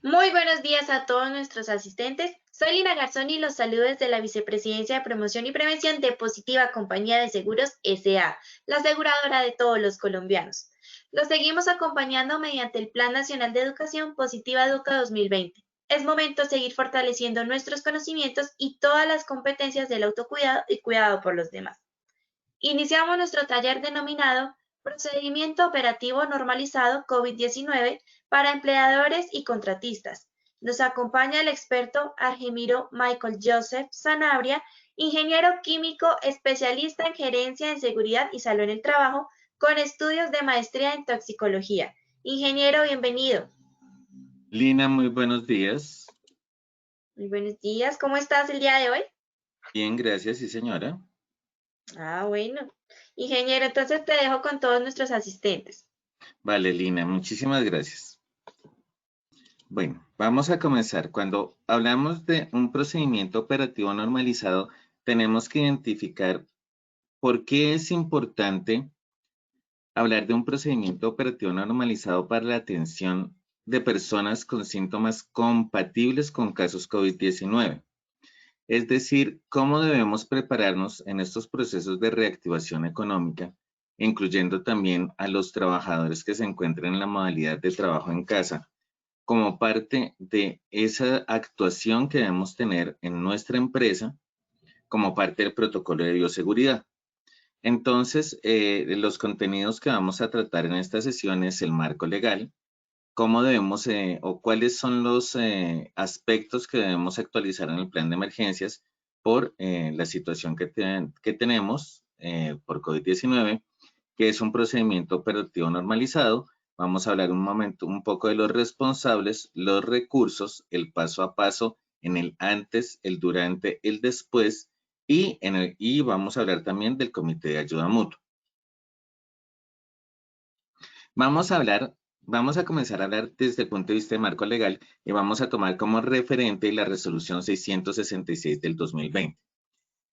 Muy buenos días a todos nuestros asistentes. Soy Lina Garzón y los saludo desde la Vicepresidencia de Promoción y Prevención de Positiva Compañía de Seguros S.A., la aseguradora de todos los colombianos. Los seguimos acompañando mediante el Plan Nacional de Educación Positiva Educa 2020. Es momento de seguir fortaleciendo nuestros conocimientos y todas las competencias del autocuidado y cuidado por los demás. Iniciamos nuestro taller denominado Procedimiento Operativo Normalizado COVID-19 para empleadores y contratistas. Nos acompaña el experto Argemiro Michael Joseph Sanabria, ingeniero químico especialista en gerencia en seguridad y salud en el trabajo, con estudios de maestría en toxicología. Ingeniero, bienvenido. Lina, muy buenos días. Muy buenos días. ¿Cómo estás el día de hoy? Bien, gracias, sí, señora. Bueno. Ingeniero, entonces te dejo con todos nuestros asistentes. Vale, Lina, muchísimas gracias. Bueno, vamos a comenzar. Cuando hablamos de un procedimiento operativo normalizado, tenemos que identificar por qué es importante hablar de un procedimiento operativo normalizado para la atención de personas con síntomas compatibles con casos COVID-19. Es decir, cómo debemos prepararnos en estos procesos de reactivación económica, incluyendo también a los trabajadores que se encuentran en la modalidad de trabajo en casa, como parte de esa actuación que debemos tener en nuestra empresa, como parte del protocolo de bioseguridad. Entonces, los contenidos que vamos a tratar en esta sesión es el marco legal, cómo debemos o cuáles son los aspectos que debemos actualizar en el plan de emergencias por la situación que tenemos por COVID-19, que es un procedimiento operativo normalizado. Vamos a hablar un momento, un poco de los responsables, los recursos, el paso a paso en el antes, el durante, el después y vamos a hablar también del comité de ayuda mutua. Vamos a comenzar a hablar desde el punto de vista de marco legal y vamos a tomar como referente la resolución 666 del 2020.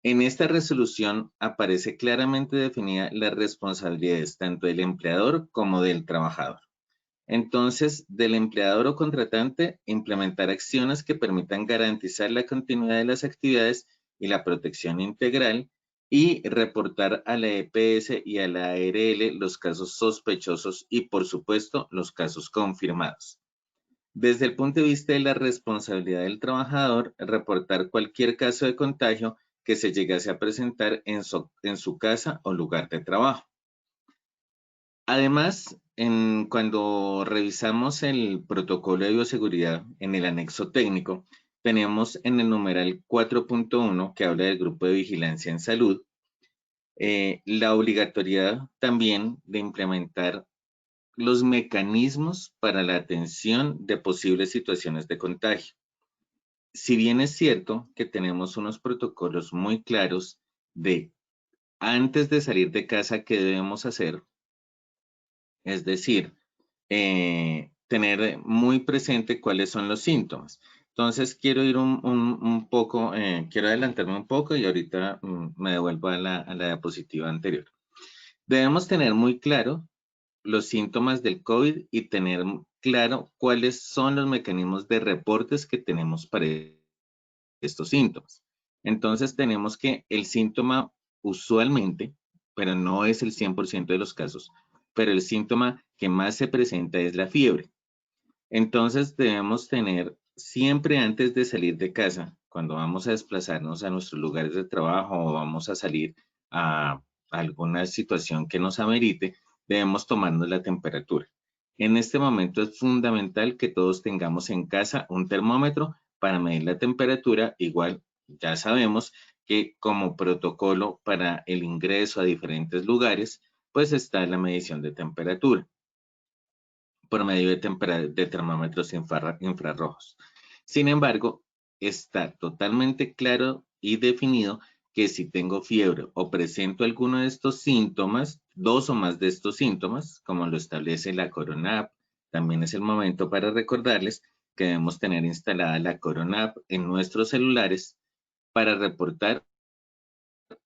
En esta resolución aparece claramente definida las responsabilidades tanto del empleador como del trabajador. Entonces, del empleador o contratante, implementar acciones que permitan garantizar la continuidad de las actividades y la protección integral y reportar a la EPS y a la ARL los casos sospechosos y, por supuesto, los casos confirmados. Desde el punto de vista de la responsabilidad del trabajador, reportar cualquier caso de contagio que se llegase a presentar en su casa o lugar de trabajo. Además, cuando revisamos el protocolo de bioseguridad en el anexo técnico, tenemos en el numeral 4.1 que habla del grupo de vigilancia en salud, la obligatoriedad también de implementar los mecanismos para la atención de posibles situaciones de contagio. Si bien es cierto que tenemos unos protocolos muy claros de antes de salir de casa qué debemos hacer, es decir, tener muy presente cuáles son los síntomas. Entonces, quiero ir un poco, quiero adelantarme un poco y ahorita me devuelvo a la diapositiva anterior. Debemos tener muy claro los síntomas del COVID y tener claro cuáles son los mecanismos de reportes que tenemos para estos síntomas. Entonces, tenemos que el síntoma usualmente, pero no es el 100% de los casos, pero el síntoma que más se presenta es la fiebre. Entonces, debemos tener siempre antes de salir de casa, cuando vamos a desplazarnos a nuestros lugares de trabajo o vamos a salir a alguna situación que nos amerite, debemos tomarnos la temperatura. En este momento es fundamental que todos tengamos en casa un termómetro para medir la temperatura. Igual ya sabemos que como protocolo para el ingreso a diferentes lugares, pues está la medición de temperatura por medio de termómetros infrarrojos. Sin embargo, está totalmente claro y definido que si tengo fiebre o presento alguno de estos síntomas, dos o más de estos síntomas, como lo establece la Corona App, también es el momento para recordarles que debemos tener instalada la Corona App en nuestros celulares para reportar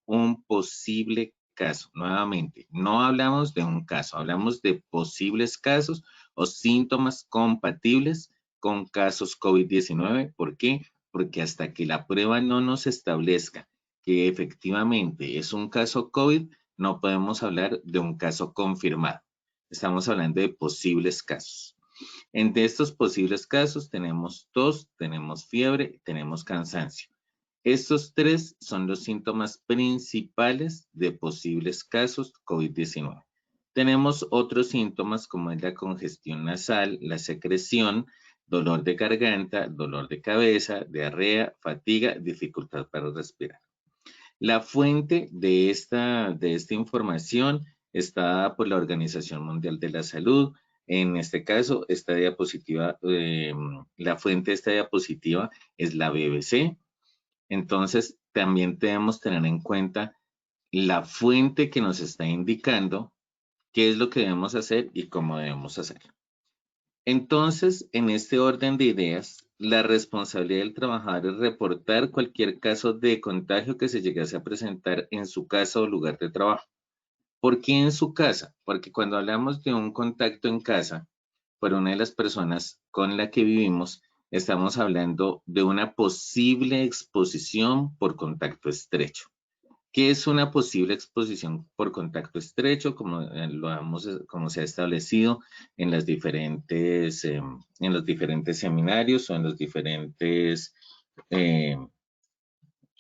un posible caso. Nuevamente, no hablamos de un caso, hablamos de posibles casos o síntomas compatibles con casos COVID-19. ¿Por qué? Porque hasta que la prueba no nos establezca que efectivamente es un caso COVID, no podemos hablar de un caso confirmado. Estamos hablando de posibles casos. Entre estos posibles casos tenemos tos, tenemos fiebre, tenemos cansancio. Estos tres son los síntomas principales de posibles casos COVID-19. Tenemos otros síntomas como es la congestión nasal, la secreción, dolor de garganta, dolor de cabeza, diarrea, fatiga, dificultad para respirar. La fuente de esta información está dada por la Organización Mundial de la Salud. En este caso, esta diapositiva, la fuente de esta diapositiva es la BBC. Entonces, también debemos tener en cuenta la fuente que nos está indicando qué es lo que debemos hacer y cómo debemos hacerlo. Entonces, en este orden de ideas, la responsabilidad del trabajador es reportar cualquier caso de contagio que se llegase a presentar en su casa o lugar de trabajo. ¿Por qué en su casa? Porque cuando hablamos de un contacto en casa por una de las personas con la que vivimos, estamos hablando de una posible exposición por contacto estrecho. ¿Qué es una posible exposición por contacto estrecho? Como se ha establecido en los diferentes seminarios o en los diferentes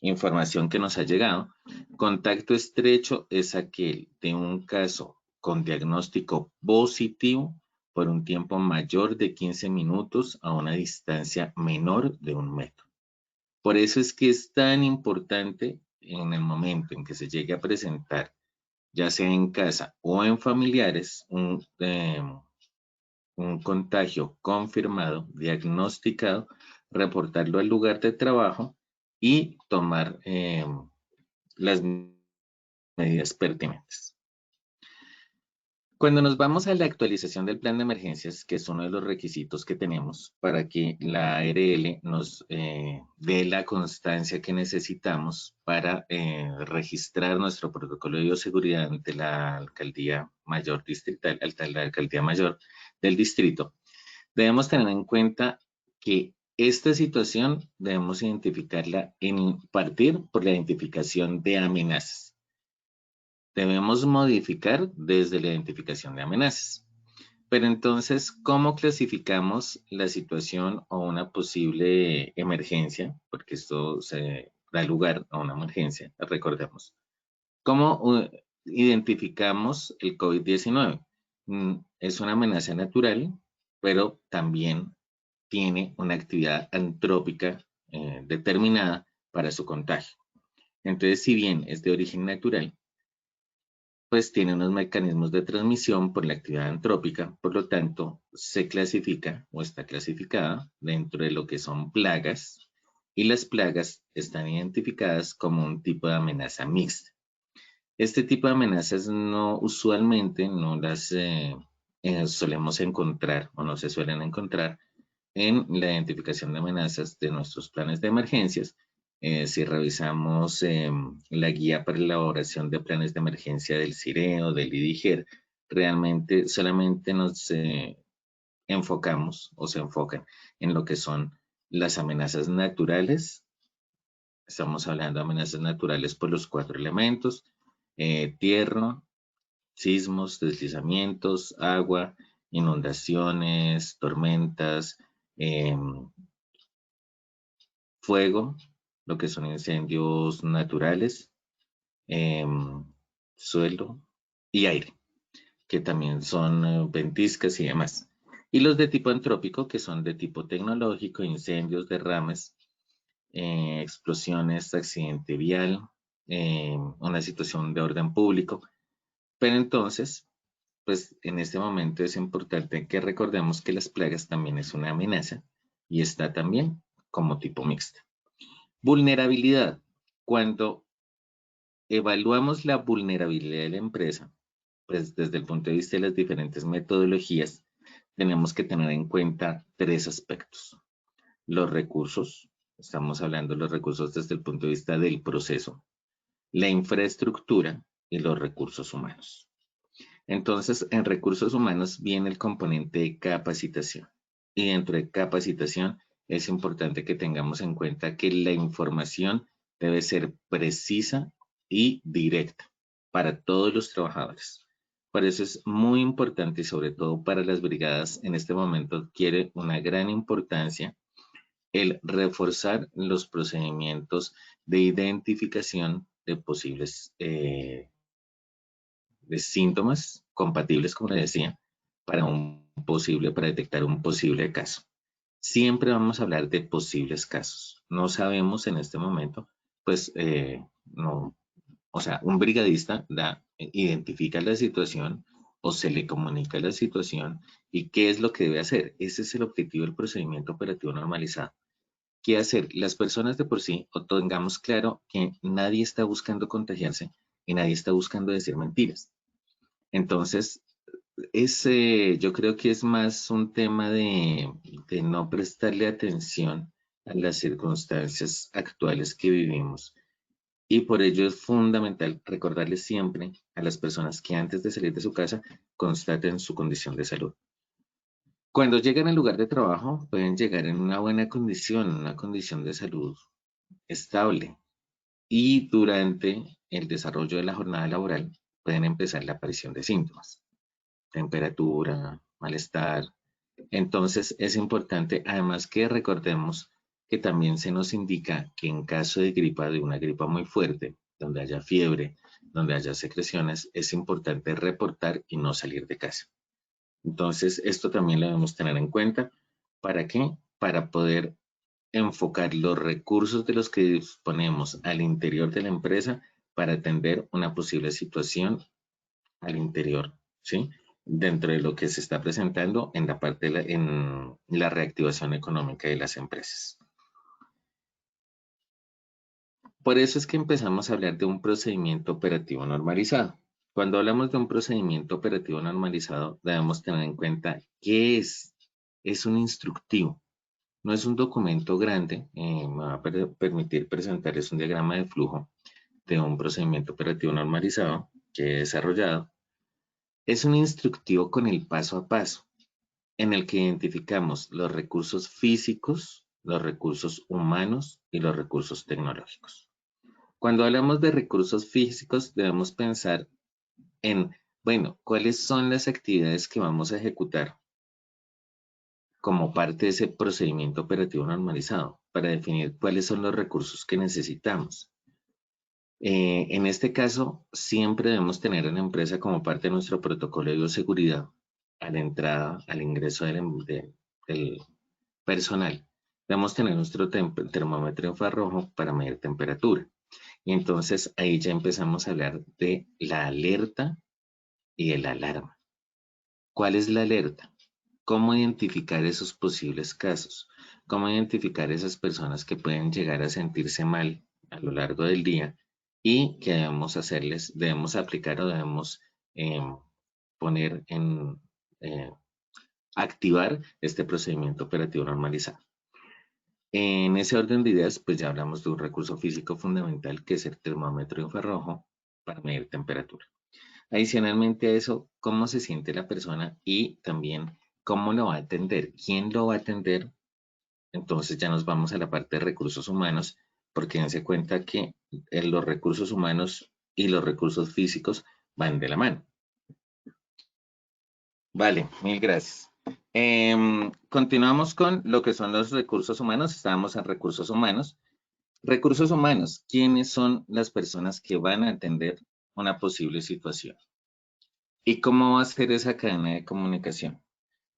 información que nos ha llegado. Contacto estrecho es aquel de un caso con diagnóstico positivo por un tiempo mayor de 15 minutos a una distancia menor de 1 metro. Por eso es que es tan importante en el momento en que se llegue a presentar, ya sea en casa o en familiares, un contagio confirmado, diagnosticado, reportarlo al lugar de trabajo y tomar las medidas pertinentes. Cuando nos vamos a la actualización del plan de emergencias, que es uno de los requisitos que tenemos para que la ARL nos dé la constancia que necesitamos para registrar nuestro protocolo de bioseguridad ante la alcaldía mayor distrital, ante la alcaldía mayor del distrito, debemos tener en cuenta que esta situación debemos identificarla en partir por la identificación de amenazas. Debemos modificar desde la identificación de amenazas. Pero entonces, ¿cómo clasificamos la situación o una posible emergencia? Porque esto se da lugar a una emergencia, recordemos. ¿Cómo identificamos el COVID-19? Es una amenaza natural, pero también tiene una actividad antrópica determinada para su contagio. Entonces, si bien es de origen natural, pues tiene unos mecanismos de transmisión por la actividad antrópica, por lo tanto, se clasifica o está clasificada dentro de lo que son plagas, y las plagas están identificadas como un tipo de amenaza mixta. Este tipo de amenazas usualmente no las solemos encontrar o no se suelen encontrar en la identificación de amenazas de nuestros planes de emergencias. Si revisamos la guía para la elaboración de planes de emergencia del CIRE o del IDIGER, realmente solamente nos enfocamos o se enfocan en lo que son las amenazas naturales. Estamos hablando de amenazas naturales por los 4 elementos: tierra, sismos, deslizamientos, agua, inundaciones, tormentas, fuego, lo que son incendios naturales, suelo y aire, que también son ventiscas y demás. Y los de tipo antrópico, que son de tipo tecnológico, incendios, derrames, explosiones, accidente vial, una situación de orden público. Pero entonces, pues en este momento es importante que recordemos que las plagas también es una amenaza y está también como tipo mixta. Vulnerabilidad. Cuando evaluamos la vulnerabilidad de la empresa, pues desde el punto de vista de las diferentes metodologías, tenemos que tener en cuenta 3 aspectos. Los recursos, estamos hablando de los recursos desde el punto de vista del proceso, la infraestructura y los recursos humanos. Entonces, en recursos humanos viene el componente de capacitación. y dentro de capacitación es importante que tengamos en cuenta que la información debe ser precisa y directa para todos los trabajadores. Por eso es muy importante y sobre todo para las brigadas en este momento adquiere una gran importancia el reforzar los procedimientos de identificación de posibles de síntomas compatibles, como le decía, para detectar un posible caso. Siempre vamos a hablar de posibles casos. No sabemos en este momento, pues, no, o sea, un brigadista identifica la situación o se le comunica la situación y qué es lo que debe hacer. Ese es el objetivo del procedimiento operativo normalizado. ¿Qué hacer? Las personas de por sí, o tengamos claro que nadie está buscando contagiarse y nadie está buscando decir mentiras. Entonces, yo creo que es más un tema de no prestarle atención a las circunstancias actuales que vivimos. Y por ello es fundamental recordarles siempre a las personas que antes de salir de su casa constaten su condición de salud. Cuando llegan al lugar de trabajo, pueden llegar en una buena condición, una condición de salud estable. Y durante el desarrollo de la jornada laboral pueden empezar la aparición de síntomas, temperatura, malestar. Entonces es importante, además que recordemos que también se nos indica que en caso de gripa, de una gripa muy fuerte, donde haya fiebre, donde haya secreciones, es importante reportar y no salir de casa. Entonces, esto también lo debemos tener en cuenta. ¿Para qué? Para poder enfocar los recursos de los que disponemos al interior de la empresa para atender una posible situación al interior, ¿sí? Dentro de lo que se está presentando en la parte en la reactivación económica de las empresas. Por eso es que empezamos a hablar de un procedimiento operativo normalizado. Cuando hablamos de un procedimiento operativo normalizado, debemos tener en cuenta qué es. Es un instructivo. No es un documento grande, me va a permitir presentarles un diagrama de flujo de un procedimiento operativo normalizado que he desarrollado. Es un instructivo con el paso a paso, en el que identificamos los recursos físicos, los recursos humanos y los recursos tecnológicos. Cuando hablamos de recursos físicos, debemos pensar en, bueno, ¿cuáles son las actividades que vamos a ejecutar como parte de ese procedimiento operativo normalizado para definir cuáles son los recursos que necesitamos? En este caso, siempre debemos tener en la empresa como parte de nuestro protocolo de bioseguridad a la entrada, al ingreso del personal. Debemos tener nuestro termómetro infrarrojo para medir temperatura. Y entonces ahí ya empezamos a hablar de la alerta y de la alarma. ¿Cuál es la alerta? ¿Cómo identificar esos posibles casos? ¿Cómo identificar esas personas que pueden llegar a sentirse mal a lo largo del día y que debemos aplicar o debemos poner activar este procedimiento operativo normalizado? En ese orden de ideas, pues ya hablamos de un recurso físico fundamental que es el termómetro infrarrojo para medir temperatura. Adicionalmente a eso, cómo se siente la persona y también cómo lo va a atender, quién lo va a atender. Entonces ya nos vamos a la parte de recursos humanos, porque dense cuenta que los recursos humanos y los recursos físicos van de la mano. Vale, mil gracias. Continuamos con lo que son los recursos humanos. Estábamos en recursos humanos. Recursos humanos, ¿quiénes son las personas que van a atender una posible situación? ¿Y cómo va a ser esa cadena de comunicación?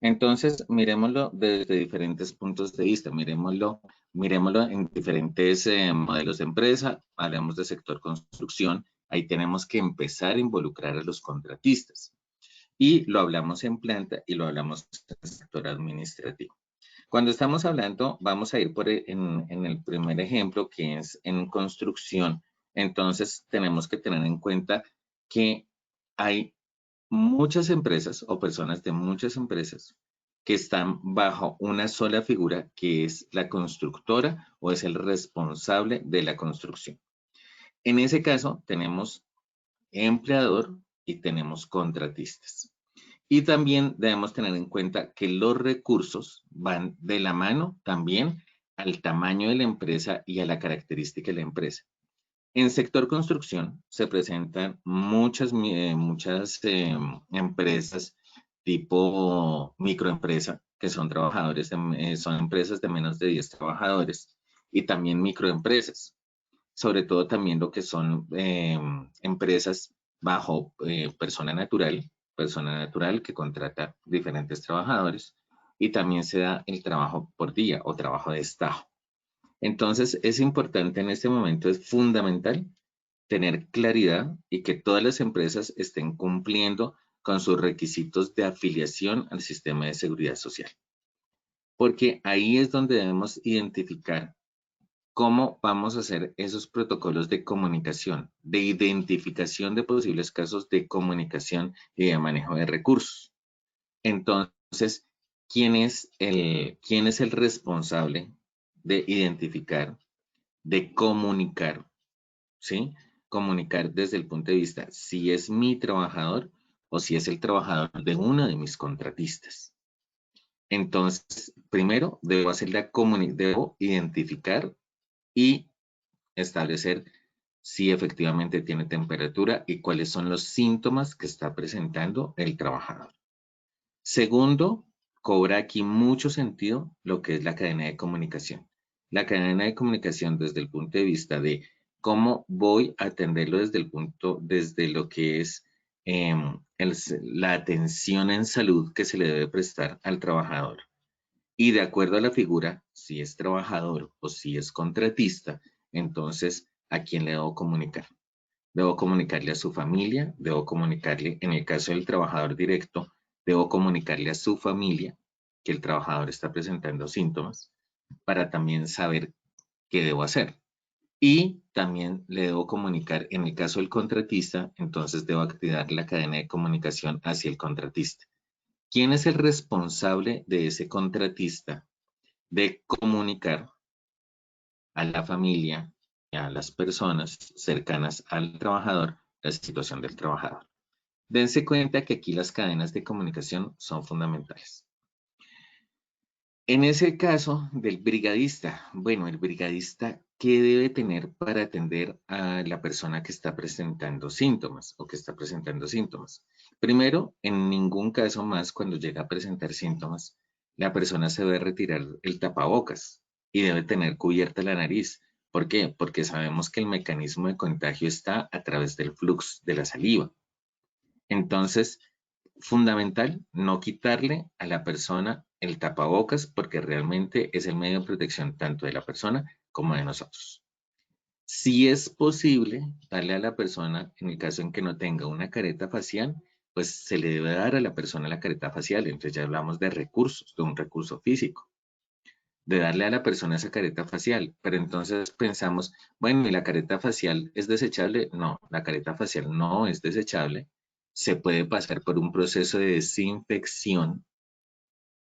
Entonces, miremoslo desde diferentes puntos de vista, miremoslo en diferentes modelos de empresa, hablamos de sector construcción, ahí tenemos que empezar a involucrar a los contratistas. Y lo hablamos en planta y lo hablamos en el sector administrativo. Cuando estamos hablando, vamos a ir en el primer ejemplo, que es en construcción. Entonces, tenemos que tener en cuenta que hay muchas empresas o personas de muchas empresas que están bajo una sola figura, que es la constructora o es el responsable de la construcción. En ese caso, tenemos empleador y tenemos contratistas. Y también debemos tener en cuenta que los recursos van de la mano también al tamaño de la empresa y a la característica de la empresa. En sector construcción se presentan muchas empresas tipo microempresa, que son son empresas de menos de 10 trabajadores, y también microempresas, sobre todo también lo que son empresas bajo persona natural que contrata diferentes trabajadores, y también se da el trabajo por día o trabajo de estajo. Entonces, es importante en este momento, es fundamental tener claridad y que todas las empresas estén cumpliendo con sus requisitos de afiliación al sistema de seguridad social. Porque ahí es donde debemos identificar cómo vamos a hacer esos protocolos de comunicación, de identificación de posibles casos de comunicación y de manejo de recursos. Entonces, ¿quién es el responsable de identificar, de comunicar, ¿sí? Comunicar desde el punto de vista si es mi trabajador o si es el trabajador de uno de mis contratistas? Entonces, primero debo identificar y establecer si efectivamente tiene temperatura y cuáles son los síntomas que está presentando el trabajador. Segundo, cobra aquí mucho sentido lo que es la cadena de comunicación. La cadena de comunicación desde el punto de vista de cómo voy a atenderlo desde lo que es la atención en salud que se le debe prestar al trabajador. Y de acuerdo a la figura, si es trabajador o si es contratista, entonces, ¿a quién le debo comunicar? Debo comunicarle a su familia, debo comunicarle, en el caso del trabajador directo, debo comunicarle a su familia que el trabajador está presentando síntomas para también saber qué debo hacer. Y también le debo comunicar, en el caso del contratista, entonces debo activar la cadena de comunicación hacia el contratista. ¿Quién es el responsable de ese contratista de comunicar a la familia y a las personas cercanas al trabajador la situación del trabajador? Dense cuenta que aquí las cadenas de comunicación son fundamentales. En ese caso del brigadista, bueno, el brigadista, ¿qué debe tener para atender a la persona que está presentando síntomas o que está presentando síntomas? Primero, en ningún caso más cuando llega a presentar síntomas, la persona se debe retirar el tapabocas y debe tener cubierta la nariz. ¿Por qué? Porque sabemos que el mecanismo de contagio está a través del flujo de la saliva. Entonces, fundamental no quitarle a la persona el tapabocas porque realmente es el medio de protección tanto de la persona como de nosotros. Si es posible darle a la persona, en el caso en que no tenga una careta facial, pues se le debe dar a la persona la careta facial. Entonces ya hablamos de recursos, de un recurso físico, de darle a la persona esa careta facial. Pero entonces pensamos, bueno, ¿y la careta facial es desechable? No, la careta facial no es desechable. Se puede pasar por un proceso de desinfección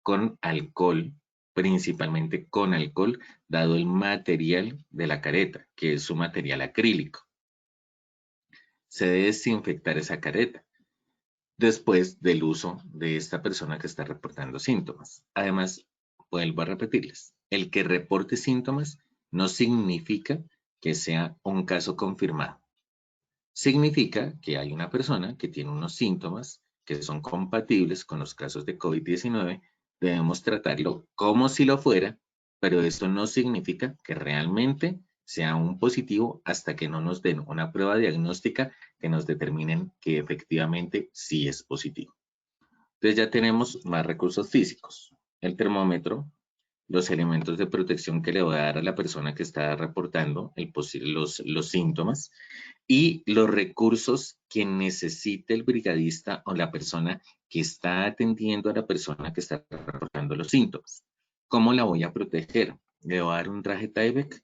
con alcohol, principalmente con alcohol, dado el material de la careta, que es su material acrílico. Se debe desinfectar esa careta después del uso de esta persona que está reportando síntomas. Además, vuelvo a repetirles, el que reporte síntomas no significa que sea un caso confirmado. Significa que hay una persona que tiene unos síntomas que son compatibles con los casos de COVID-19, debemos tratarlo como si lo fuera, pero esto no significa que realmente sea un positivo hasta que no nos den una prueba diagnóstica que nos determinen que efectivamente sí es positivo. Entonces ya tenemos más recursos físicos. El termómetro, los elementos de protección que le voy a dar a la persona que está reportando los síntomas y los recursos que necesite el brigadista o la persona que está atendiendo a la persona que está reportando los síntomas. ¿Cómo la voy a proteger? ¿Le voy a dar un traje Tyvek?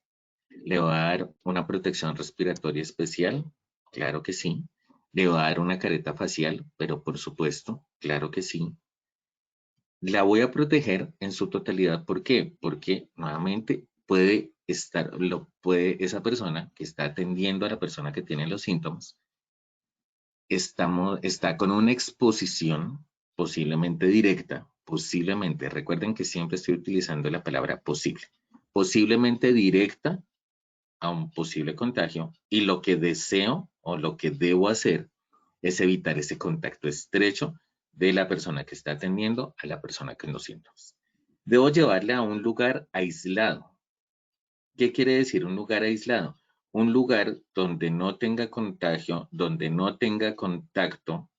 ¿Le voy a dar una protección respiratoria especial? Claro que sí. ¿Le voy a dar una careta facial? Pero por supuesto, claro que sí. La voy a proteger en su totalidad. ¿Por qué? Porque nuevamente esa persona que está atendiendo a la persona que tiene los síntomas, está con una exposición posiblemente directa, posiblemente, recuerden que siempre estoy utilizando la palabra posible, posiblemente directa a un posible contagio, y lo que deseo o lo que debo hacer es evitar ese contacto estrecho de la persona que está atendiendo a la persona con los síntomas. Debo llevarle a un lugar aislado. ¿Qué quiere decir un lugar aislado? Un lugar donde no tenga contagio, donde no tenga contacto,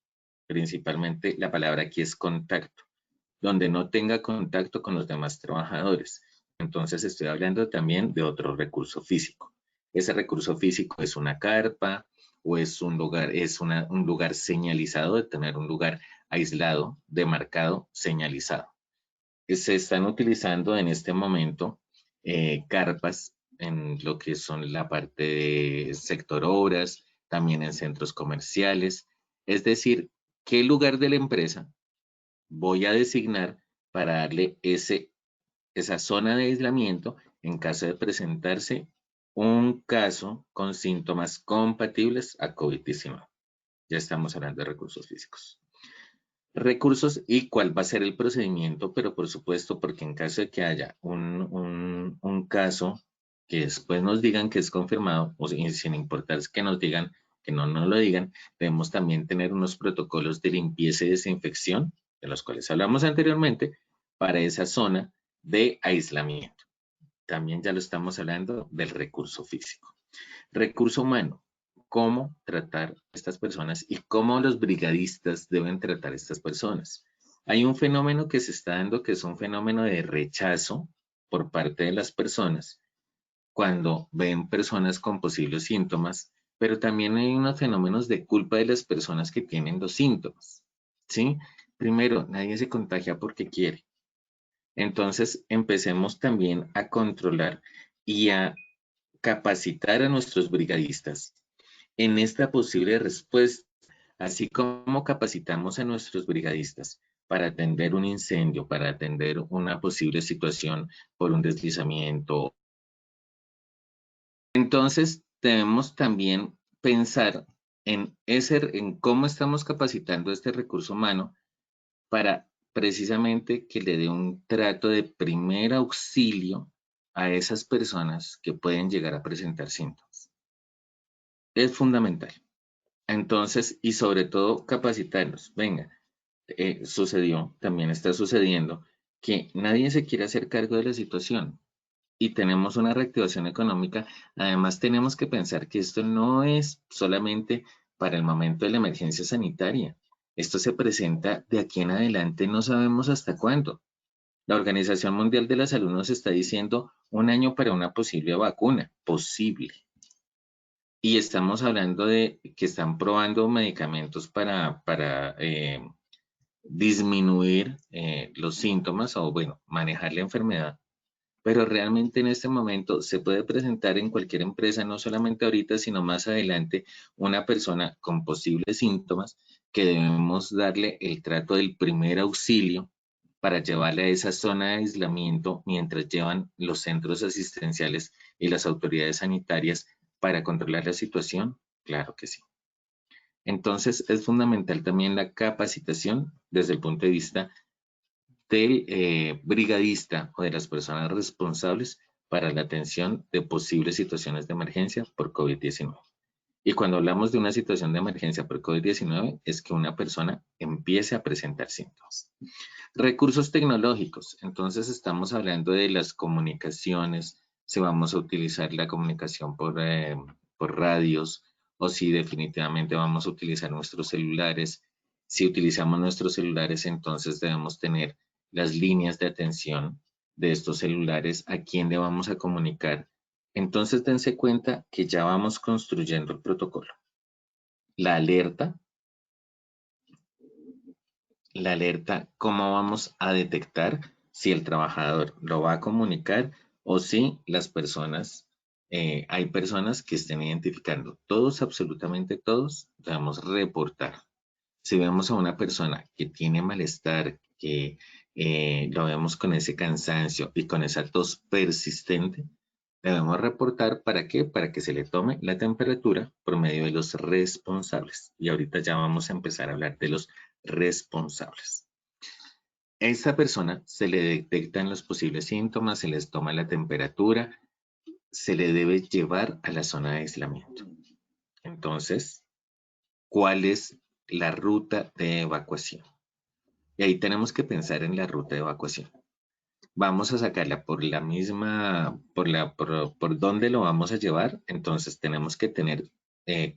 principalmente la palabra aquí es contacto, donde no tenga contacto con los demás trabajadores. Entonces estoy hablando también de otro recurso físico. Ese recurso físico es una carpa o es un lugar, un lugar señalizado, de tener un lugar aislado, demarcado, señalizado. Se están utilizando en este momento carpas en lo que son la parte de sector obras, también en centros comerciales. Es decir, ¿qué lugar de la empresa voy a designar para darle esa zona de aislamiento en caso de presentarse un caso con síntomas compatibles a COVID-19? Ya estamos hablando de recursos físicos. Recursos y cuál va a ser el procedimiento, pero por supuesto, porque en caso de que haya un caso que después nos digan que es confirmado, o sin importar que nos digan que no nos lo digan, debemos también tener unos protocolos de limpieza y desinfección, de los cuales hablamos anteriormente, para esa zona de aislamiento. También ya lo estamos hablando del recurso físico. Recurso humano, cómo tratar a estas personas y cómo los brigadistas deben tratar a estas personas. Hay un fenómeno que se está dando que es un fenómeno de rechazo por parte de las personas cuando ven personas con posibles síntomas, pero también hay unos fenómenos de culpa de las personas que tienen los síntomas, ¿sí? Primero, nadie se contagia porque quiere. Entonces, empecemos también a controlar y a capacitar a nuestros brigadistas en esta posible respuesta, así como capacitamos a nuestros brigadistas para atender un incendio, para atender una posible situación por un deslizamiento. Entonces, debemos también pensar en cómo estamos capacitando este recurso humano para precisamente que le dé un trato de primer auxilio a esas personas que pueden llegar a presentar síntomas. Es fundamental. Entonces, y sobre todo capacitarlos. Venga, sucedió, también está sucediendo, que nadie se quiere hacer cargo de la situación y tenemos una reactivación económica. Además, tenemos que pensar que esto no es solamente para el momento de la emergencia sanitaria. Esto se presenta de aquí en adelante, no sabemos hasta cuándo. La Organización Mundial de la Salud nos está diciendo 1 año para una posible vacuna, posible. Y estamos hablando de que están probando medicamentos para disminuir los síntomas o, bueno, manejar la enfermedad. Pero realmente en este momento se puede presentar en cualquier empresa, no solamente ahorita, sino más adelante, una persona con posibles síntomas que debemos darle el trato del primer auxilio para llevarle a esa zona de aislamiento mientras llevan los centros asistenciales y las autoridades sanitarias para controlar la situación. Claro que sí. Entonces es fundamental también la capacitación desde el punto de vista del brigadista o de las personas responsables para la atención de posibles situaciones de emergencia por COVID-19. Y cuando hablamos de una situación de emergencia por COVID-19 es que una persona empiece a presentar síntomas. Recursos tecnológicos. Entonces estamos hablando de las comunicaciones, si vamos a utilizar la comunicación por radios o si definitivamente vamos a utilizar nuestros celulares. Si utilizamos nuestros celulares, entonces debemos tener las líneas de atención de estos celulares, a quién le vamos a comunicar. Entonces dense cuenta que ya vamos construyendo el protocolo. La alerta, cómo vamos a detectar si el trabajador lo va a comunicar o si las personas, hay personas que estén identificando. Todos, absolutamente todos, debemos reportar. Si vemos a una persona que tiene malestar, que lo vemos con ese cansancio y con esa tos persistente, debemos reportar. ¿Para qué? Para que se le tome la temperatura por medio de los responsables. Y ahorita ya vamos a empezar a hablar de los responsables. A esta persona se le detectan los posibles síntomas, se les toma la temperatura, se le debe llevar a la zona de aislamiento. Entonces, ¿cuál es la ruta de evacuación? Y ahí tenemos que pensar en la ruta de evacuación. Vamos a sacarla por la misma, por dónde lo vamos a llevar. Entonces tenemos que tener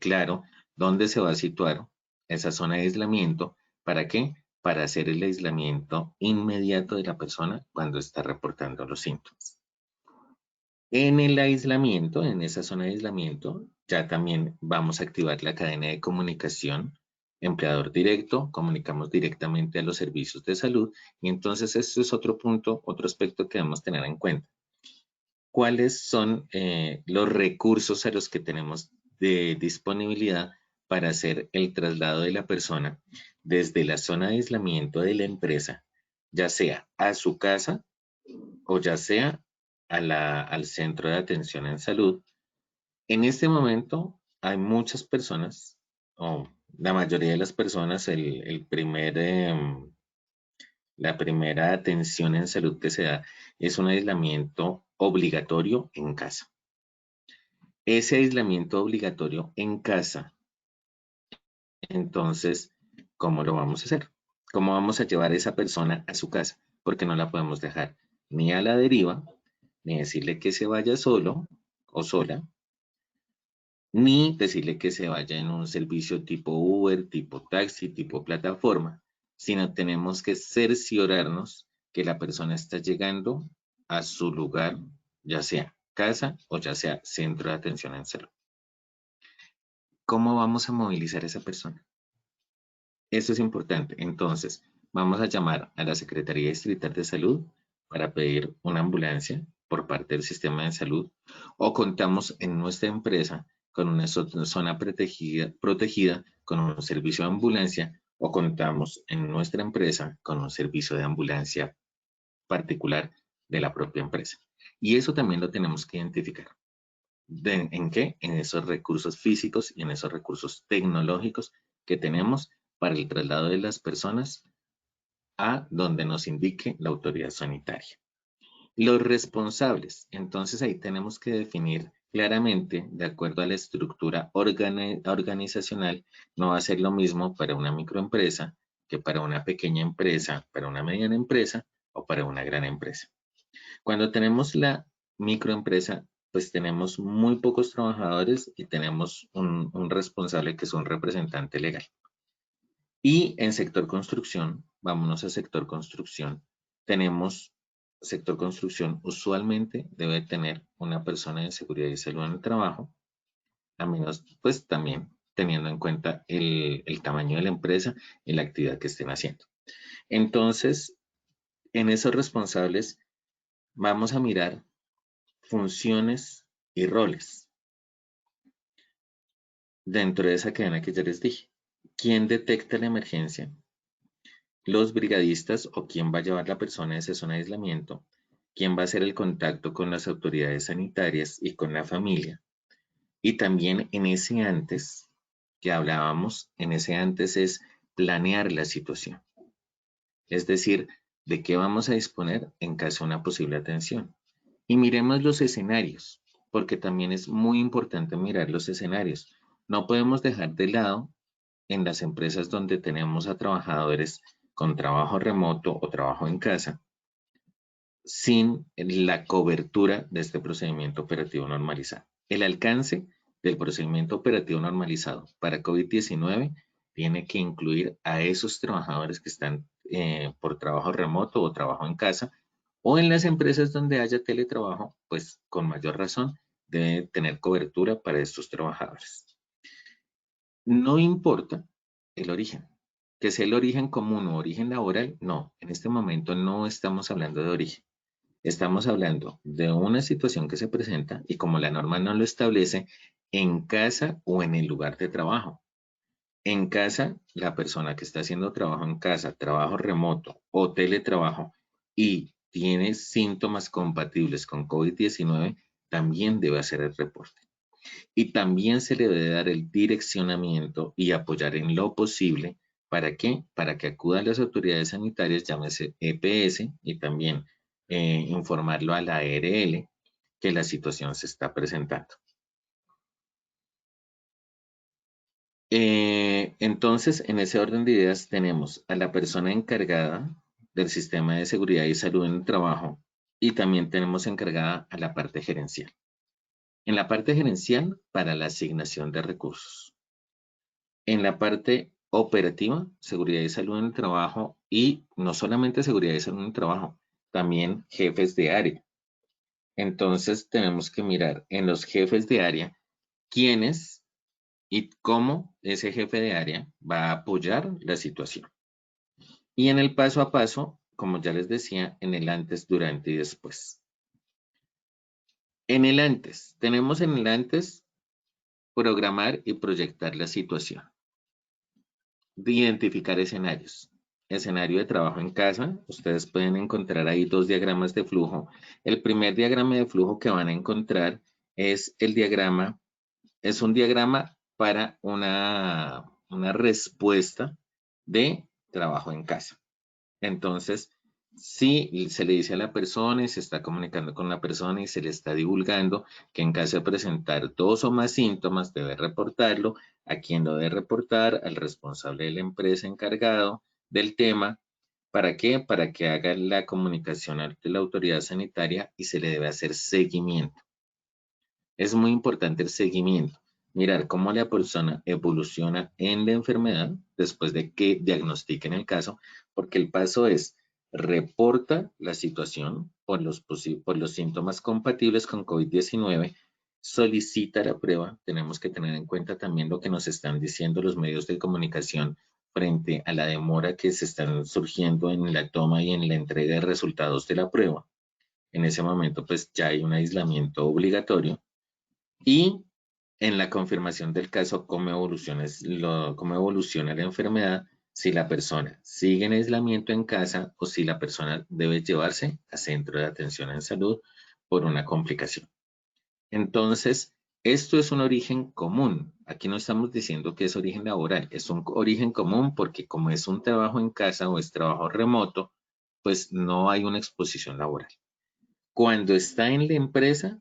claro dónde se va a situar esa zona de aislamiento. ¿Para qué? Para hacer el aislamiento inmediato de la persona cuando está reportando los síntomas. En el aislamiento, en esa zona de aislamiento, ya también vamos a activar la cadena de comunicación, empleador directo, comunicamos directamente a los servicios de salud y entonces este es otro punto, otro aspecto que debemos tener en cuenta. ¿Cuáles son los recursos a los que tenemos de disponibilidad para hacer el traslado de la persona desde la zona de aislamiento de la empresa, ya sea a su casa o ya sea al centro de atención en salud? En este momento hay muchas personas, o la mayoría de las personas, la primera atención en salud que se da es un aislamiento obligatorio en casa. Ese aislamiento obligatorio en casa, entonces, ¿cómo lo vamos a hacer? ¿Cómo vamos a llevar a esa persona a su casa? Porque no la podemos dejar ni a la deriva, ni decirle que se vaya solo o sola, ni decirle que se vaya en un servicio tipo Uber, tipo taxi, tipo plataforma, sino tenemos que cerciorarnos que la persona está llegando a su lugar, ya sea casa o ya sea centro de atención en salud. ¿Cómo vamos a movilizar a esa persona? Eso es importante. Entonces, vamos a llamar a la Secretaría Distrital de Salud para pedir una ambulancia por parte del sistema de salud, o contamos en nuestra empresa con una zona protegida con un servicio de ambulancia, o contamos en nuestra empresa con un servicio de ambulancia particular de la propia empresa. Y eso también lo tenemos que identificar. ¿En qué? En esos recursos físicos y en esos recursos tecnológicos que tenemos para el traslado de las personas a donde nos indique la autoridad sanitaria. Los responsables, entonces ahí tenemos que definir claramente, de acuerdo a la estructura organizacional, no va a ser lo mismo para una microempresa que para una pequeña empresa, para una mediana empresa o para una gran empresa. Cuando tenemos la microempresa, pues tenemos muy pocos trabajadores y tenemos un responsable que es un representante legal. Y en sector construcción, vámonos a sector construcción, tenemos sector construcción usualmente debe tener una persona de seguridad y salud en el trabajo, a menos pues también teniendo en cuenta el tamaño de la empresa y la actividad que estén haciendo. Entonces, en esos responsables vamos a mirar funciones y roles dentro de esa cadena que ya les dije. ¿Quién detecta la emergencia? Los brigadistas o quién va a llevar la persona a esa zona de aislamiento, quién va a hacer el contacto con las autoridades sanitarias y con la familia. Y también en ese antes que hablábamos, en ese antes es planear la situación. Es decir, de qué vamos a disponer en caso de una posible atención. Y miremos los escenarios, porque también es muy importante mirar los escenarios. No podemos dejar de lado en las empresas donde tenemos a trabajadores con trabajo remoto o trabajo en casa, sin la cobertura de este procedimiento operativo normalizado. El alcance del procedimiento operativo normalizado para COVID-19 tiene que incluir a esos trabajadores que están por trabajo remoto o trabajo en casa, o en las empresas donde haya teletrabajo, pues con mayor razón debe tener cobertura para estos trabajadores. No importa el origen, que sea el origen común o origen laboral, no, en este momento no estamos hablando de origen. Estamos hablando de una situación que se presenta y como la norma no lo establece, en casa o en el lugar de trabajo. En casa, la persona que está haciendo trabajo en casa, trabajo remoto o teletrabajo y tiene síntomas compatibles con COVID-19, también debe hacer el reporte. Y también se le debe dar el direccionamiento y apoyar en lo posible ¿Para qué? Para que acudan las autoridades sanitarias, llámese EPS, y también informarlo a la ARL que la situación se está presentando. Entonces, en ese orden de ideas tenemos a la persona encargada del sistema de seguridad y salud en el trabajo y también tenemos encargada a la parte gerencial. En la parte gerencial, para la asignación de recursos. En la parte operativa, seguridad y salud en el trabajo, y no solamente seguridad y salud en el trabajo, también jefes de área. Entonces tenemos que mirar en los jefes de área quiénes y cómo ese jefe de área va a apoyar la situación. Y en el paso a paso, como ya les decía, en el antes, durante y después. En el antes, tenemos en el antes programar y proyectar la situación. De identificar escenarios. Escenario de trabajo en casa, ustedes pueden encontrar ahí dos diagramas de flujo. El primer diagrama de flujo que van a encontrar es el diagrama, es un diagrama para una respuesta de trabajo en casa. Entonces, si se le dice a la persona y se está comunicando con la persona y se le está divulgando que en caso de presentar 2 o más síntomas debe reportarlo, a quien lo debe reportar, al responsable de la empresa encargado del tema. ¿Para qué? Para que haga la comunicación ante la autoridad sanitaria y se le debe hacer seguimiento. Es muy importante el seguimiento, mirar cómo la persona evoluciona en la enfermedad después de que diagnostiquen el caso, porque el paso es reporta la situación por los síntomas compatibles con COVID-19, solicita la prueba. Tenemos que tener en cuenta también lo que nos están diciendo los medios de comunicación frente a la demora que se están surgiendo en la toma y en la entrega de resultados de la prueba. En ese momento, pues ya hay un aislamiento obligatorio. Y en la confirmación del caso, cómo evoluciona la enfermedad, si la persona sigue en aislamiento en casa o si la persona debe llevarse a centro de atención en salud por una complicación. Entonces, esto es un origen común. Aquí no estamos diciendo que es origen laboral, es un origen común porque como es un trabajo en casa o es trabajo remoto, pues no hay una exposición laboral. Cuando está en la empresa,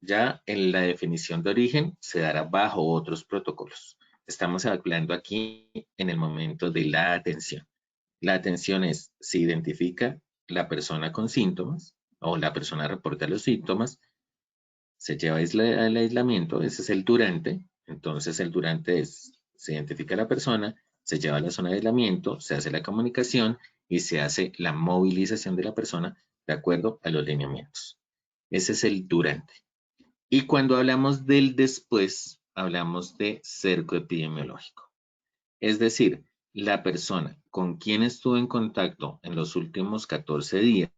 ya en la definición de origen se dará bajo otros protocolos. Estamos hablando aquí en el momento de la atención. La atención es si identifica la persona con síntomas o la persona reporta los síntomas, se lleva al aislamiento, ese es el durante. Entonces el durante es, se identifica la persona, se lleva a la zona de aislamiento, se hace la comunicación y se hace la movilización de la persona de acuerdo a los lineamientos. Ese es el durante. Y cuando hablamos del después, hablamos de cerco epidemiológico. Es decir, la persona con quien estuvo en contacto en los últimos 14 días.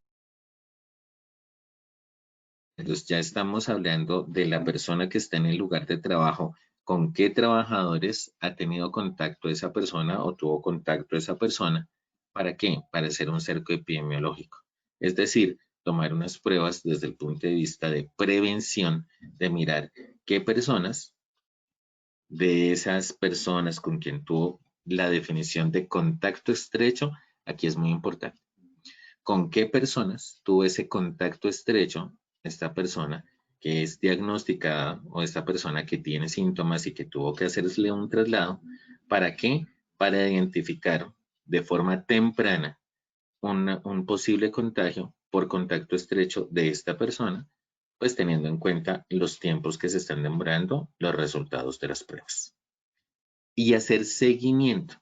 Entonces ya estamos hablando de la persona que está en el lugar de trabajo, con qué trabajadores ha tenido contacto esa persona o tuvo contacto esa persona. ¿Para qué? Para hacer un cerco epidemiológico. Es decir, tomar unas pruebas desde el punto de vista de prevención, de mirar qué personas de esas personas con quien tuvo la definición de contacto estrecho, aquí es muy importante. ¿Con qué personas tuvo ese contacto estrecho esta persona que es diagnosticada o esta persona que tiene síntomas y que tuvo que hacerle un traslado? ¿Para qué? Para identificar de forma temprana un posible contagio por contacto estrecho de esta persona, pues teniendo en cuenta los tiempos que se están demorando los resultados de las pruebas. Y hacer seguimiento.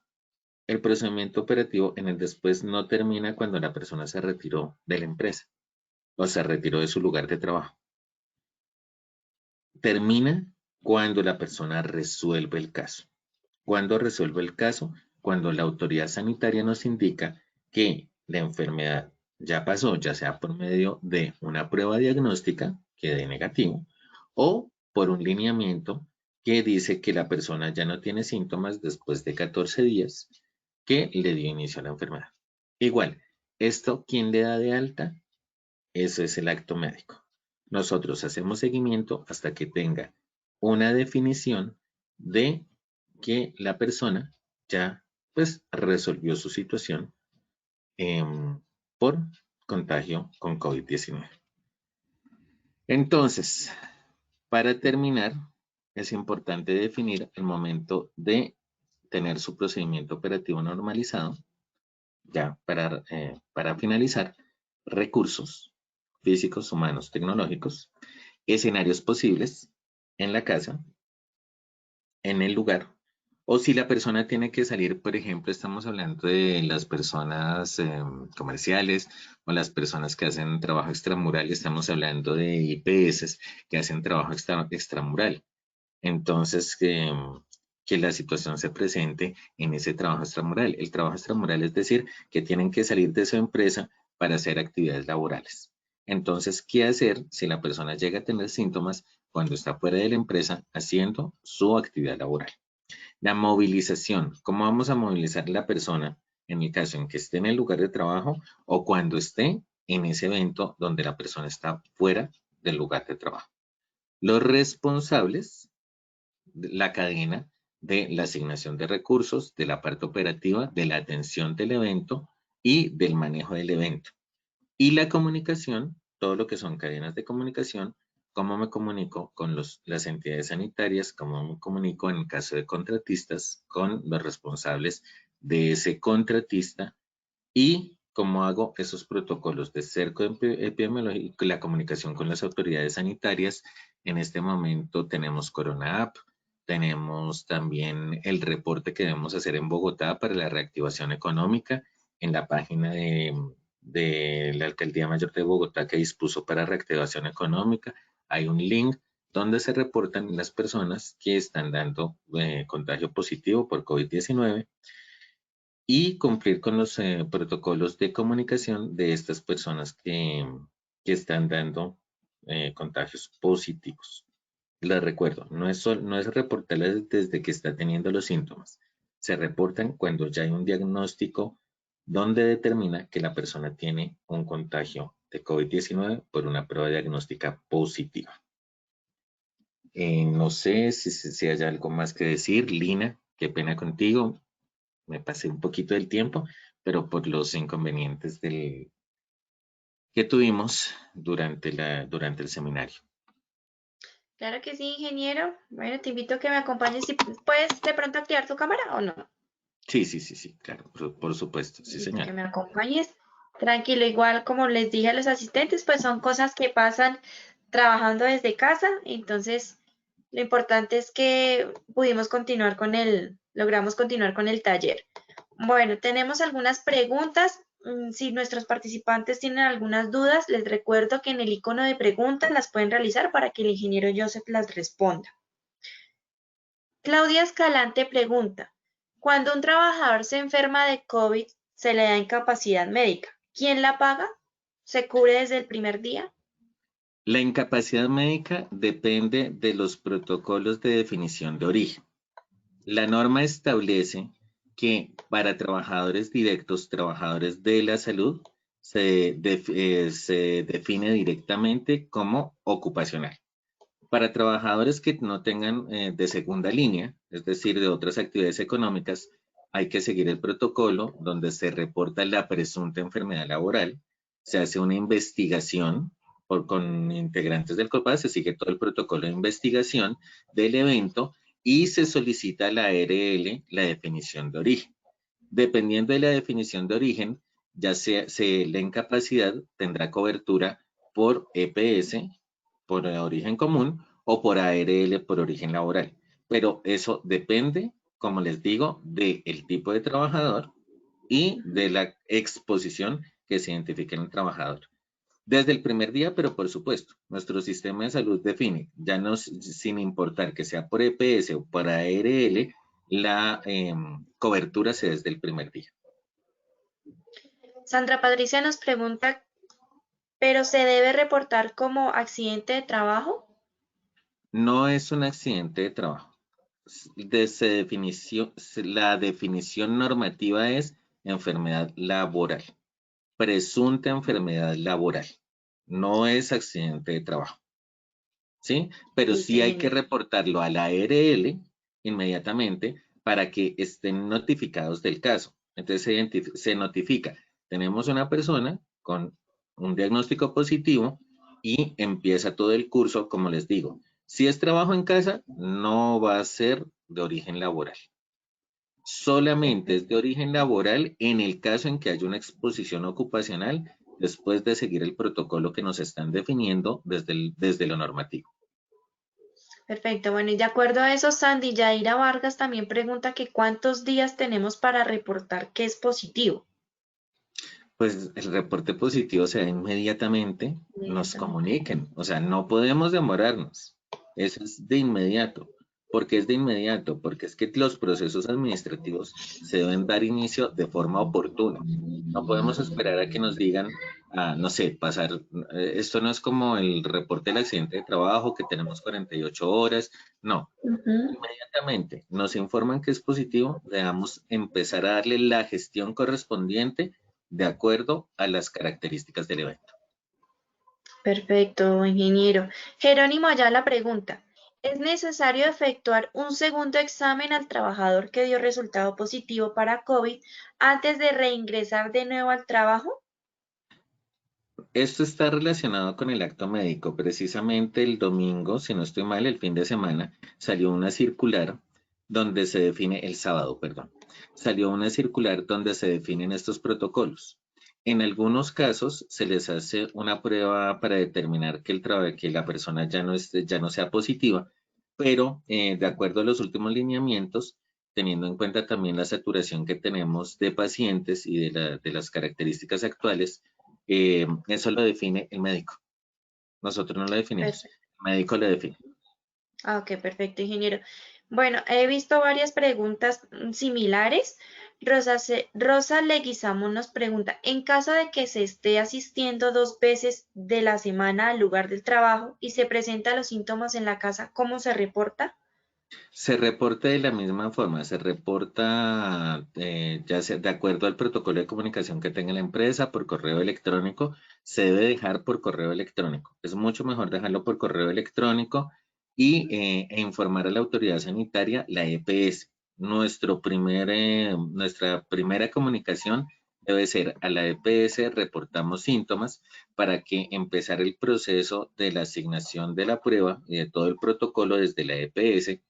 El procedimiento operativo en el después no termina cuando la persona se retiró de la empresa o se retiró de su lugar de trabajo. Termina cuando la persona resuelve el caso. ¿Cuándo resuelve el caso? Cuando la autoridad sanitaria nos indica que la enfermedad ya pasó, ya sea por medio de una prueba diagnóstica que dé negativo o por un lineamiento que dice que la persona ya no tiene síntomas después de 14 días que le dio inicio a la enfermedad. Igual, esto, ¿quién le da de alta? Eso es el acto médico. Nosotros hacemos seguimiento hasta que tenga una definición de que la persona ya pues resolvió su situación por contagio con COVID-19. Entonces, para terminar, es importante definir el momento de tener su procedimiento operativo normalizado, ya para finalizar, recursos físicos, humanos, tecnológicos, escenarios posibles en la casa, en el lugar, o si la persona tiene que salir, por ejemplo, estamos hablando de las personas comerciales o las personas que hacen trabajo extramural, estamos hablando de IPS que hacen trabajo extramural. Entonces, que la situación se presente en ese trabajo extramural. El trabajo extramural es decir, que tienen que salir de su empresa para hacer actividades laborales. Entonces, ¿qué hacer si la persona llega a tener síntomas cuando está fuera de la empresa haciendo su actividad laboral? La movilización. ¿Cómo vamos a movilizar a la persona en el caso en que esté en el lugar de trabajo o cuando esté en ese evento donde la persona está fuera del lugar de trabajo? Los responsables, la cadena de la asignación de recursos, de la parte operativa, de la atención del evento y del manejo del evento. Y la comunicación, todo lo que son cadenas de comunicación, cómo me comunico con las entidades sanitarias, cómo me comunico en el caso de contratistas con los responsables de ese contratista y cómo hago esos protocolos de cerco epidemiológico y la comunicación con las autoridades sanitarias. En este momento tenemos Corona App, tenemos también el reporte que debemos hacer en Bogotá para la reactivación económica en la página de la Alcaldía Mayor de Bogotá que dispuso para reactivación económica. Hay un link donde se reportan las personas que están dando contagio positivo por COVID-19 y cumplir con los protocolos de comunicación de estas personas que están dando contagios positivos. Les recuerdo, no es reportarles desde que está teniendo los síntomas. Se reportan cuando ya hay un diagnóstico donde determina que la persona tiene un contagio de COVID-19 por una prueba diagnóstica positiva. No sé si hay algo más que decir. Lina, qué pena contigo. Me pasé un poquito del tiempo, pero por los inconvenientes que tuvimos durante el seminario. Claro que sí, ingeniero. Bueno, te invito a que me acompañes si puedes de pronto activar tu cámara o no. Sí, claro, por supuesto, sí, Invito a que señora. me acompañes. Tranquilo, igual como les dije a los asistentes, pues son cosas que pasan trabajando desde casa. Entonces, lo importante es que logramos continuar con el taller. Bueno, tenemos algunas preguntas. Si nuestros participantes tienen algunas dudas, les recuerdo que en el icono de preguntas las pueden realizar para que el ingeniero Joseph las responda. Claudia Escalante pregunta, cuando un trabajador se enferma de COVID, se le da incapacidad médica. ¿Quién la paga? ¿Se cubre desde el primer día? La incapacidad médica depende de los protocolos de definición de origen. La norma establece que para trabajadores directos, trabajadores de la salud, se define directamente como ocupacional. Para trabajadores que no tengan de segunda línea, es decir, de otras actividades económicas, hay que seguir el protocolo donde se reporta la presunta enfermedad laboral, se hace una investigación con integrantes del COPAS, se sigue todo el protocolo de investigación del evento y se solicita a la ARL la definición de origen. Dependiendo de la definición de origen, ya sea la incapacidad tendrá cobertura por EPS, por origen común, o por ARL, por origen laboral. Pero eso depende, como les digo, del tipo de trabajador y de la exposición que se identifique en el trabajador. Desde el primer día, pero por supuesto, nuestro sistema de salud define, ya no sin importar que sea por EPS o por ARL, la cobertura se desde el primer día. Sandra Patricia nos pregunta, ¿pero se debe reportar como accidente de trabajo? No es un accidente de trabajo. La definición normativa es enfermedad laboral, presunta enfermedad laboral. No es accidente de trabajo. ¿Sí? Pero Listo, sí hay que ingeniero. reportarlo a la ARL inmediatamente para que estén notificados del caso. Entonces se notifica, tenemos una persona con un diagnóstico positivo y empieza todo el curso, como les digo. Si es trabajo en casa, no va a ser de origen laboral. Solamente es de origen laboral en el caso en que haya una exposición ocupacional después de seguir el protocolo que nos están definiendo desde lo normativo. Perfecto, bueno, y de acuerdo a eso, Sandy Yaira Vargas también pregunta que cuántos días tenemos para reportar que es positivo. Pues el reporte positivo se da inmediatamente, nos Inmediatamente. comuniquen, o sea, no podemos demorarnos, eso es de inmediato. ¿Por qué es de inmediato? Porque es que los procesos administrativos se deben dar inicio de forma oportuna. No podemos esperar a que nos digan, no sé, pasar, esto no es como el reporte del accidente de trabajo que tenemos 48 horas, no. Inmediatamente nos informan que es positivo, debemos empezar a darle la gestión correspondiente de acuerdo a las características del evento. Perfecto, ingeniero. Jerónimo Ayala pregunta, ¿es necesario efectuar un segundo examen al trabajador que dio resultado positivo para COVID antes de reingresar de nuevo al trabajo? Esto está relacionado con el acto médico. Precisamente el domingo, si no estoy mal, el fin de semana, salió una circular donde se define, el sábado, perdón, salió una circular donde se definen estos protocolos. En algunos casos se les hace una prueba para determinar que la persona ya no sea positiva, pero de acuerdo a los últimos lineamientos, teniendo en cuenta también la saturación que tenemos de pacientes y de las características actuales, eso lo define el médico. Nosotros no lo definimos. Perfecto. El médico lo define. Ah, ok, perfecto, ingeniero. Bueno, he visto varias preguntas similares. Rosa Leguizamo nos pregunta, en caso de que se esté asistiendo 2 veces de la semana al lugar del trabajo y se presentan los síntomas en la casa, ¿cómo se reporta? Se reporta de la misma forma, se reporta ya sea de acuerdo al protocolo de comunicación que tenga la empresa por correo electrónico, se debe dejar por correo electrónico. Es mucho mejor dejarlo por correo electrónico e informar a la autoridad sanitaria, la EPS. Nuestra primera comunicación debe ser a la EPS, reportamos síntomas para que empezar el proceso de la asignación de la prueba y de todo el protocolo desde la EPS.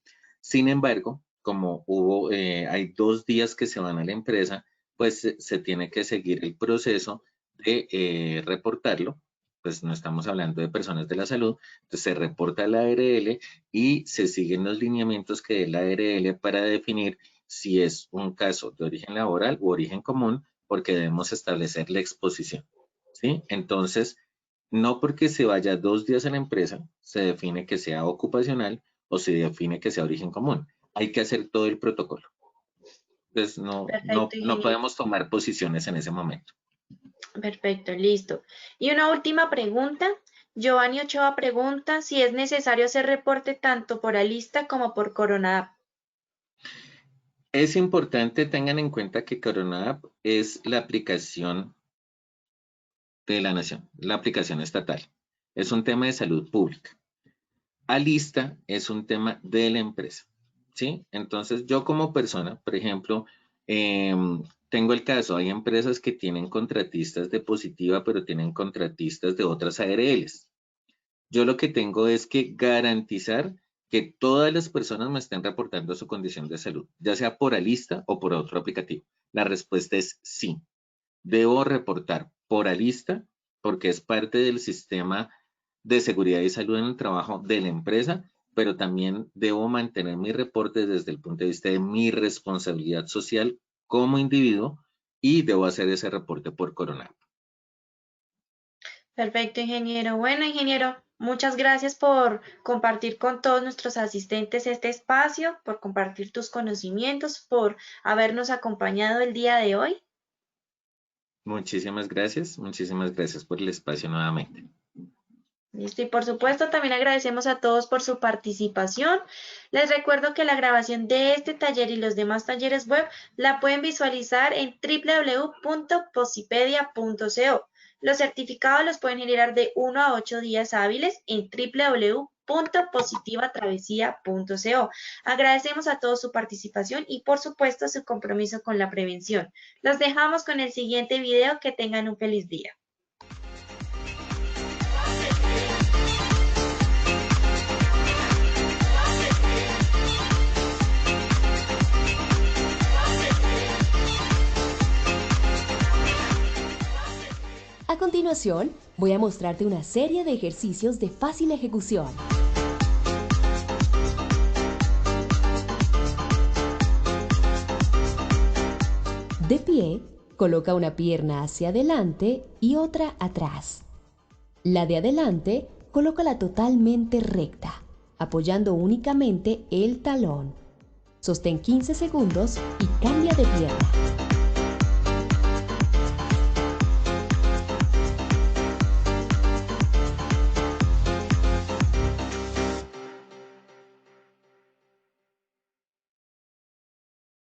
Sin embargo, como hay 2 días que se van a la empresa, pues se tiene que seguir el proceso de reportarlo. Pues no estamos hablando de personas de la salud, entonces se reporta la ARL y se siguen los lineamientos que dé la ARL para definir si es un caso de origen laboral u origen común, porque debemos establecer la exposición, ¿sí? Entonces, no porque se vaya 2 días a la empresa, se define que sea ocupacional o se define que sea origen común. Hay que hacer todo el protocolo. Entonces, Perfecto, no ingeniero. podemos tomar posiciones en ese momento. Perfecto, listo. Y una última pregunta. Giovanni Ochoa pregunta si es necesario hacer reporte tanto por Alista como por Corona. Es importante tengan en cuenta que Corona App es la aplicación de la nación, la aplicación estatal. Es un tema de salud pública. Alista es un tema de la empresa, ¿sí? Entonces, yo como persona, por ejemplo, tengo el caso, hay empresas que tienen contratistas de Positiva, pero tienen contratistas de otras ARLs. Yo lo que tengo es que garantizar que todas las personas me estén reportando su condición de salud, ya sea por Alista o por otro aplicativo. La respuesta es sí. Debo reportar por Alista porque es parte del sistema de seguridad y salud en el trabajo de la empresa, pero también debo mantener mi reporte desde el punto de vista de mi responsabilidad social como individuo y debo hacer ese reporte por Corona. Perfecto, ingeniero. Bueno, ingeniero, muchas gracias por compartir con todos nuestros asistentes este espacio, por compartir tus conocimientos, por habernos acompañado el día de hoy. Muchísimas gracias por el espacio nuevamente. Listo, y por supuesto también agradecemos a todos por su participación. Les recuerdo que la grabación de este taller y los demás talleres web la pueden visualizar en www.posipedia.co. Los certificados los pueden generar de 1 a 8 días hábiles en www.positivatravesía.co. Agradecemos a todos su participación y por supuesto su compromiso con la prevención. Los dejamos con el siguiente video. Que tengan un feliz día. A continuación, voy a mostrarte una serie de ejercicios de fácil ejecución. De pie, coloca una pierna hacia adelante y otra atrás. La de adelante, colócala totalmente recta, apoyando únicamente el talón. Sostén 15 segundos y cambia de pierna.